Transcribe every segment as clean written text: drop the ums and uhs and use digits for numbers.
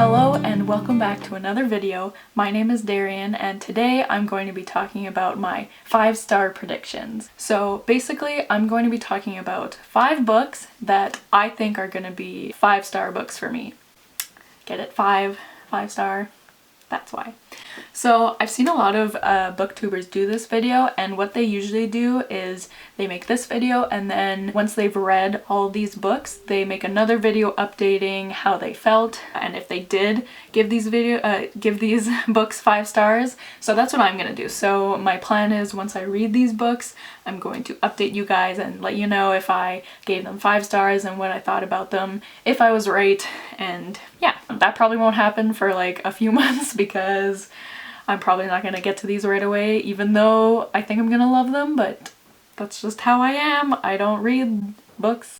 Hello and welcome back to another video. My name is Darian and today I'm going to be talking about my 5-star predictions. So basically I'm going to be talking about 5 books that I think are going to be 5-star books for me. Get it? 5-star? That's why. So I've seen a lot of booktubers do this video, and what they usually do is they make this video and then once they've read all of these books they make another video updating how they felt and if they did give these books 5 stars. So that's what I'm gonna do. So my plan is once I read these books I'm going to update you guys and let you know if I gave them 5 stars and what I thought about them, if I was right, and yeah, that probably won't happen for like a few months because I'm probably not gonna get to these right away, even though I think I'm gonna love them, but that's just how I am. I don't read books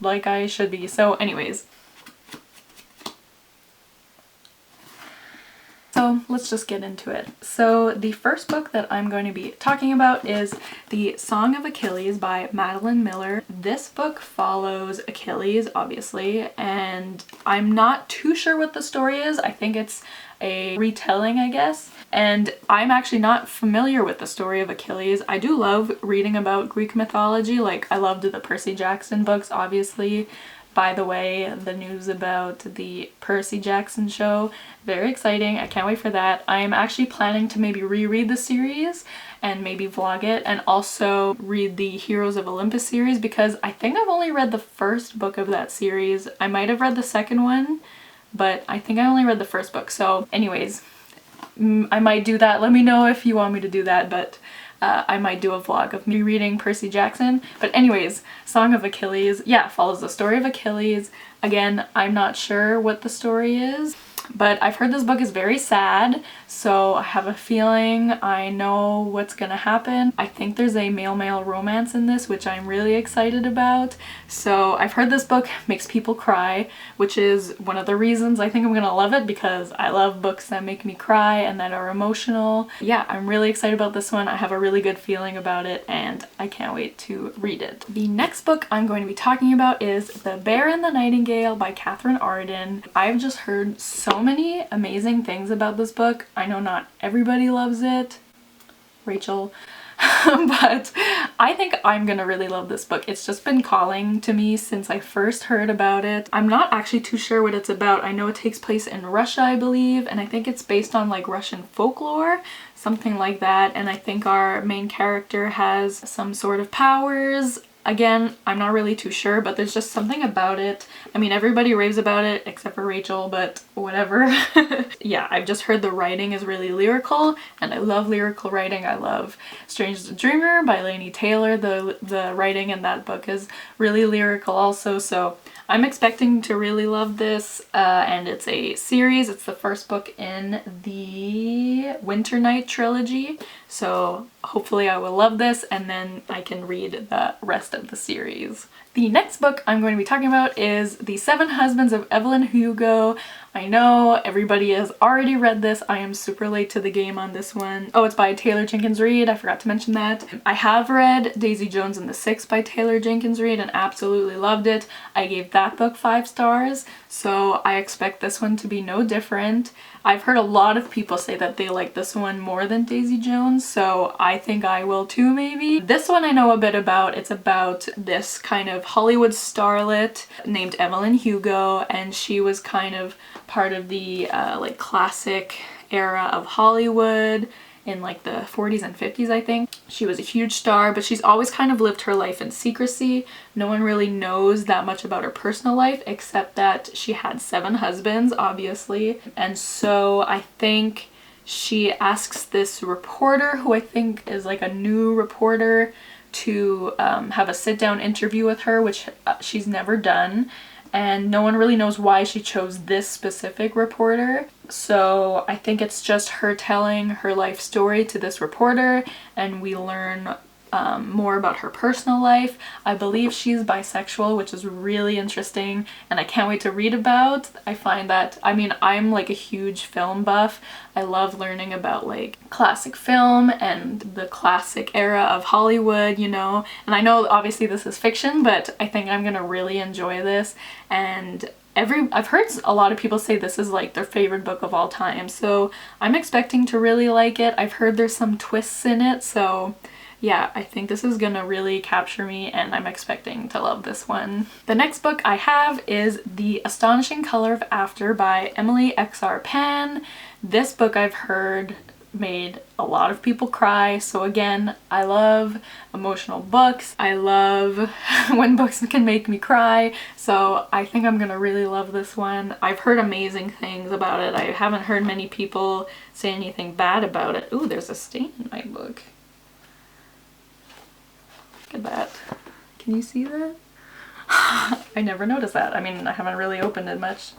like I should be. So anyways. So let's just get into it. So the first book that I'm going to be talking about is The Song of Achilles by Madeline Miller. This book follows Achilles, obviously, and I'm not too sure what the story is. I think it's a retelling, I guess. And I'm actually not familiar with the story of Achilles. I do love reading about Greek mythology. Like, I loved the Percy Jackson books, obviously. By the way, the news about the Percy Jackson show, very exciting. I can't wait for that. I'm actually planning to maybe reread the series and maybe vlog it, and also read the Heroes of Olympus series because I think I've only read the first book of that series. I might have read the second one, but I think I only read the first book. So anyways, I might do that. Let me know if you want me to do that, but I might do a vlog of me reading Percy Jackson. But anyways, Song of Achilles, yeah, follows the story of Achilles. Again, I'm not sure what the story is, but I've heard this book is very sad, so I have a feeling I know what's gonna happen. I think there's a male-male romance in this, which I'm really excited about. So I've heard this book makes people cry, which is one of the reasons I think I'm gonna love it, because I love books that make me cry and that are emotional. Yeah, I'm really excited about this one. I have a really good feeling about it and I can't wait to read it. The next book I'm going to be talking about is The Bear and the Nightingale by Catherine Arden. I've just heard so many amazing things about this book. I know not everybody loves it, Rachel, but I think I'm gonna really love this book. It's just been calling to me since I first heard about it. I'm not actually too sure what it's about. I know it takes place in Russia, I believe, and I think it's based on like Russian folklore, something like that, and I think our main character has some sort of powers. Again, I'm not really too sure, but there's just something about it. I mean, everybody raves about it except for Rachel, but whatever. Yeah, I've just heard the writing is really lyrical, and I love lyrical writing. I love Strange the Dreamer by Laini Taylor. The writing in that book is really lyrical also, so I'm expecting to really love this, and it's a series. It's the first book in the Winter Night trilogy, so hopefully I will love this and then I can read the rest of the series. The next book I'm going to be talking about is The 7 Husbands of Evelyn Hugo. I know everybody has already read this. I am super late to the game on this one. Oh, it's by Taylor Jenkins Reid. I forgot to mention that. I have read Daisy Jones and the Six by Taylor Jenkins Reid and absolutely loved it. I gave that book 5 stars, so I expect this one to be no different. I've heard a lot of people say that they like this one more than Daisy Jones, so I think I will too, maybe. This one I know a bit about. It's about this kind of Hollywood starlet named Evelyn Hugo, and she was kind of part of the like classic era of Hollywood in like the 40s and 50s, I think. She was a huge star, but she's always kind of lived her life in secrecy. No one really knows that much about her personal life except that she had 7 husbands, obviously. And so I think she asks this reporter, who I think is like a new reporter, to have a sit-down interview with her, which she's never done. And no one really knows why she chose this specific reporter. So I think it's just her telling her life story to this reporter, and we learn more about her personal life. I believe she's bisexual, which is really interesting and I can't wait to read about. I find that, I mean, I'm like a huge film buff. I love learning about like classic film and the classic era of Hollywood, you know, and I know obviously this is fiction, but I think I'm gonna really enjoy this, and I've heard a lot of people say this is like their favorite book of all time, so I'm expecting to really like it. I've heard there's some twists in it, so yeah, I think this is gonna really capture me and I'm expecting to love this one. The next book I have is The Astonishing Color of After by Emily X.R. Pan. This book I've heard made a lot of people cry, so again, I love emotional books. I love when books can make me cry, so I think I'm gonna really love this one. I've heard amazing things about it. I haven't heard many people say anything bad about it. Ooh, there's a stain in my book. Look at that. Can you see that? I never noticed that. I mean, I haven't really opened it much.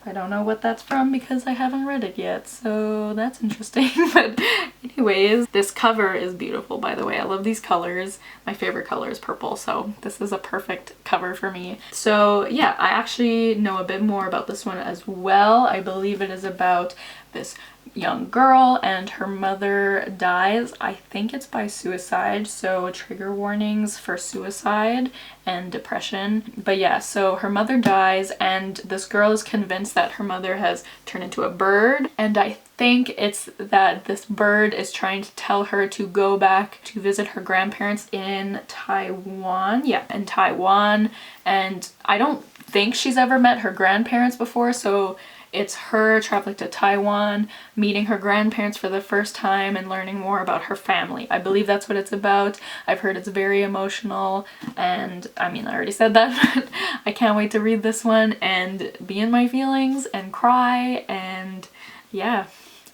I don't know what that's from because I haven't read it yet, so that's interesting. But anyways, this cover is beautiful, by the way. I love these colors. My favorite color is purple, so this is a perfect cover for me. So yeah, I actually know a bit more about this one as well. I believe it is about this young girl and her mother dies. I think it's by suicide, so trigger warnings for suicide and depression. But yeah, so her mother dies and this girl is convinced that her mother has turned into a bird, and I think it's that this bird is trying to tell her to go back to visit her grandparents in Taiwan. Yeah, in Taiwan. And I don't think she's ever met her grandparents before, so it's her traveling to Taiwan, meeting her grandparents for the first time and learning more about her family. I believe that's what it's about. I've heard it's very emotional, and I mean, I already said that, but I can't wait to read this one and be in my feelings and cry, and yeah,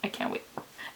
I can't wait.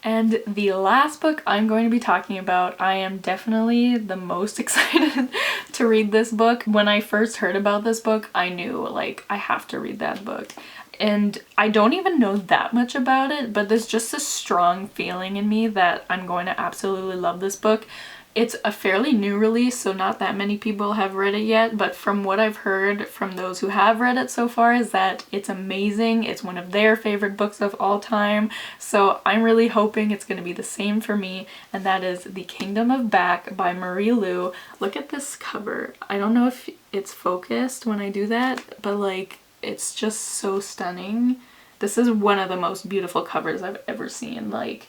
And the last book I'm going to be talking about, I am definitely the most excited to read this book. When I first heard about this book, I knew, like, I have to read that book. And I don't even know that much about it, but there's just a strong feeling in me that I'm going to absolutely love this book. It's a fairly new release, so not that many people have read it yet, but from what I've heard from those who have read it so far is that it's amazing. It's one of their favorite books of all time, so I'm really hoping it's going to be the same for me, and that is The Kingdom of Back by Marie Lu. Look at this cover. I don't know if it's focused when I do that, but like, it's just so stunning. This is one of the most beautiful covers I've ever seen. Like,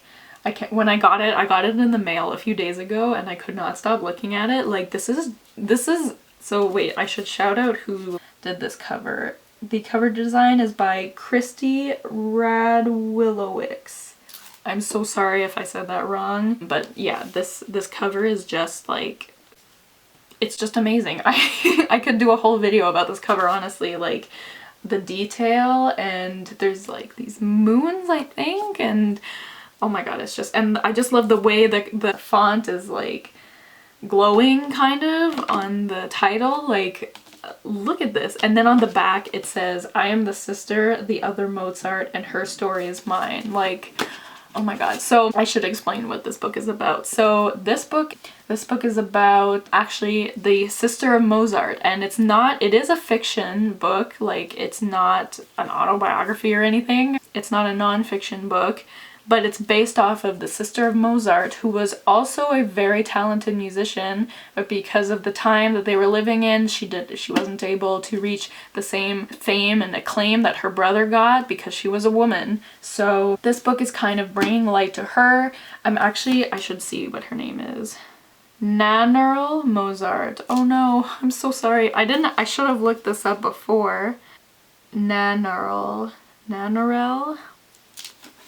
when I got it in the mail a few days ago and I could not stop looking at it. Like, this is, so wait, I should shout out who did this cover. The cover design is by Christy Radwilowicz. I'm so sorry if I said that wrong, but yeah, this cover is just like, it's just amazing. I could do a whole video about this cover, honestly. Like, the detail, and there's like these moons, I think, and oh my god, it's just, and I just love the way that the font is like glowing kind of on the title. Like, look at this. And then on the back it says, "I am the sister, the other Mozart, and her story is mine." Like, oh my god. So I should explain what this book is about. So this book is about actually the sister of Mozart, and it is a fiction book. Like, it's not an autobiography or anything. It's not a non-fiction book, but it's based off of the sister of Mozart, who was also a very talented musician, but because of the time that they were living in, she wasn't able to reach the same fame and acclaim that her brother got because she was a woman. So this book is kind of bringing light to her. I should see what her name is. Nannerl Mozart. Oh no, I'm so sorry. I should have looked this up before. Nannerl.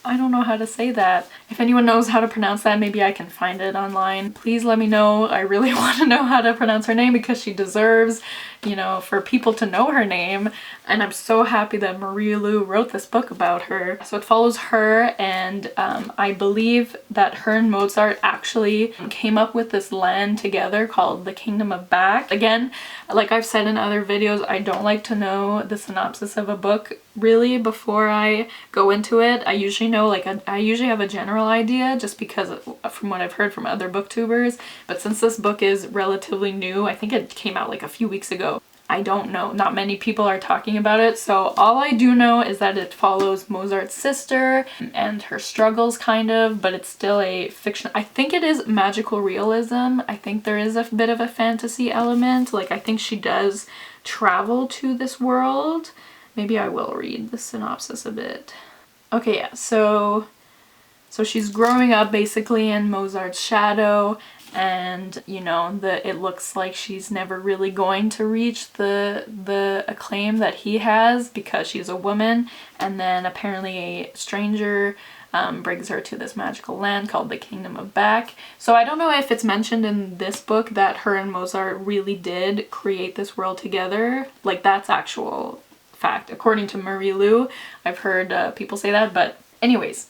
I don't know how to say that. If anyone knows how to pronounce that, maybe I can find it online. Please let me know. I really want to know how to pronounce her name because she deserves, you know, for people to know her name. And I'm so happy that Marie Lu wrote this book about her. So it follows her, and I believe that her and Mozart actually came up with this land together called the Kingdom of Back. Again, like I've said in other videos, I don't like to know the synopsis of a book really before I go into it. I usually have a general idea just because from what I've heard from other booktubers, but since this book is relatively new, I think it came out like a few weeks ago, I don't know, not many people are talking about it. So all I do know is that it follows Mozart's sister and her struggles kind of, but it's still a fiction. I think it is magical realism. I think there is a bit of a fantasy element. Like, I think she does travel to this world maybe I will read the synopsis a bit. Okay, yeah, so she's growing up basically in Mozart's shadow, and you know, it looks like she's never really going to reach the acclaim that he has because she's a woman, and then apparently a stranger brings her to this magical land called the Kingdom of Back. So I don't know if it's mentioned in this book that her and Mozart really did create this world together. Like, that's actual fact according to Marie Lu. I've heard people say that, but anyways,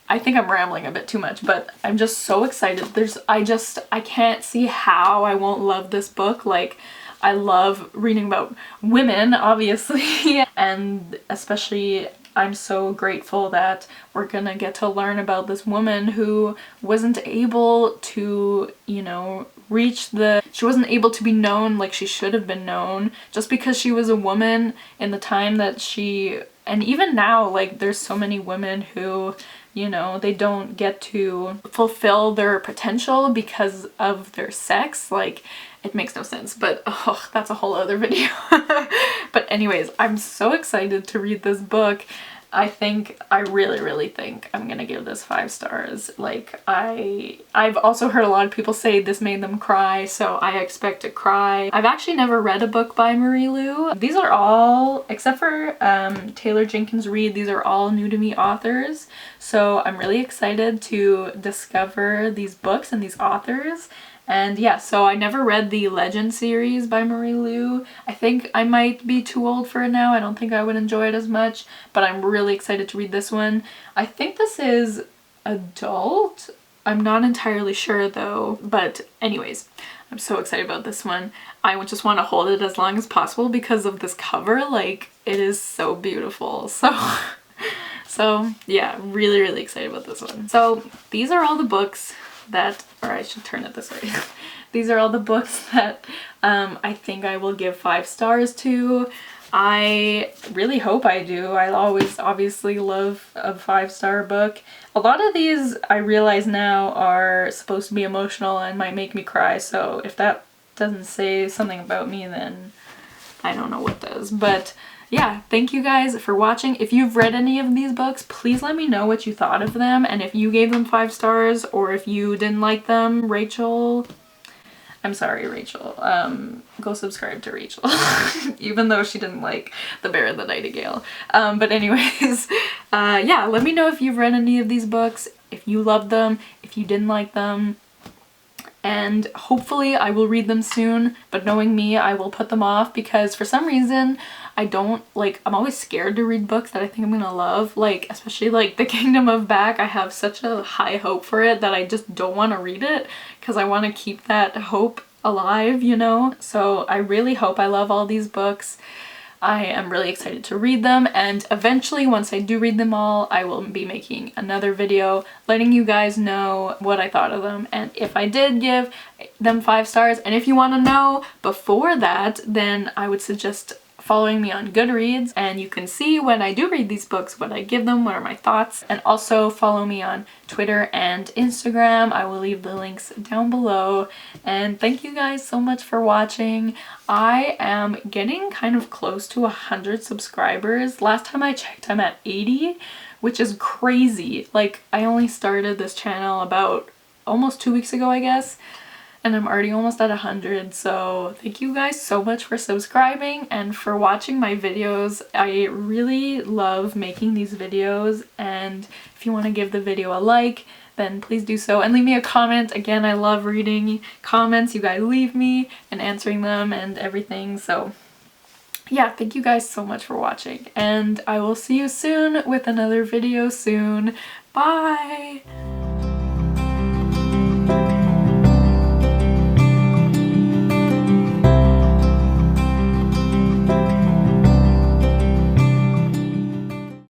I think I'm rambling a bit too much, but I'm just so excited. I can't see how I won't love this book. Like, I love reading about women, obviously, and especially I'm so grateful that we're gonna get to learn about this woman who wasn't able to, you know, she wasn't able to be known like she should have been known just because she was a woman in the time that and even now, like, there's so many women who, you know, they don't get to fulfill their potential because of their sex. Like, it makes no sense, but oh, that's a whole other video. But anyways, I'm so excited to read this book. I really think I'm gonna give this 5 stars. Like, I've also heard a lot of people say this made them cry, so I expect to cry. I've actually never read a book by Marie Lu. These are all, except for Taylor Jenkins Reid, these are all new to me authors. So I'm really excited to discover these books and these authors. And yeah, so I never read the Legend series by Marie Lu. I think I might be too old for it now. I don't think I would enjoy it as much, but I'm really excited to read this one. I think this is adult. I'm not entirely sure though, but anyways, I'm so excited about this one. I would just want to hold it as long as possible because of this cover. Like, it is so beautiful. So yeah, really excited about this one. So these are all the books that, or I should turn it this way. These are all the books that I think I will give 5 stars to. I really hope I do. I always obviously love a 5-star book. A lot of these I realize now are supposed to be emotional and might make me cry, so if that doesn't say something about me, then I don't know what does. But yeah, thank you guys for watching. If you've read any of these books, please let me know what you thought of them, and if you gave them 5 stars or if you didn't like them. Rachel, I'm sorry, Rachel. Go subscribe to Rachel, even though she didn't like The Bear and the Nightingale. But anyways, yeah, let me know if you've read any of these books, if you loved them, if you didn't like them. And hopefully I will read them soon, but knowing me, I will put them off because for some reason I'm always scared to read books that I think I'm gonna love, like especially like The Kingdom of Back. I have such a high hope for it that I just don't want to read it because I want to keep that hope alive, you know? So I really hope I love all these books. I am really excited to read them, and eventually once I do read them all, I will be making another video letting you guys know what I thought of them and if I did give them 5 stars. And if you want to know before that, then I would suggest following me on Goodreads, and you can see when I do read these books, what I give them, what are my thoughts, and also follow me on Twitter and Instagram. I will leave the links down below, and thank you guys so much for watching. I am getting kind of close to 100 subscribers. Last time I checked, I'm at 80, which is crazy. Like, I only started this channel about almost 2 weeks ago, I guess, and I'm already almost at 100, so thank you guys so much for subscribing and for watching my videos. I really love making these videos, and if you want to give the video a like, then please do so, and leave me a comment. Again, I love reading comments you guys leave me and answering them and everything. So yeah, thank you guys so much for watching, and I will see you soon with another video soon. Bye!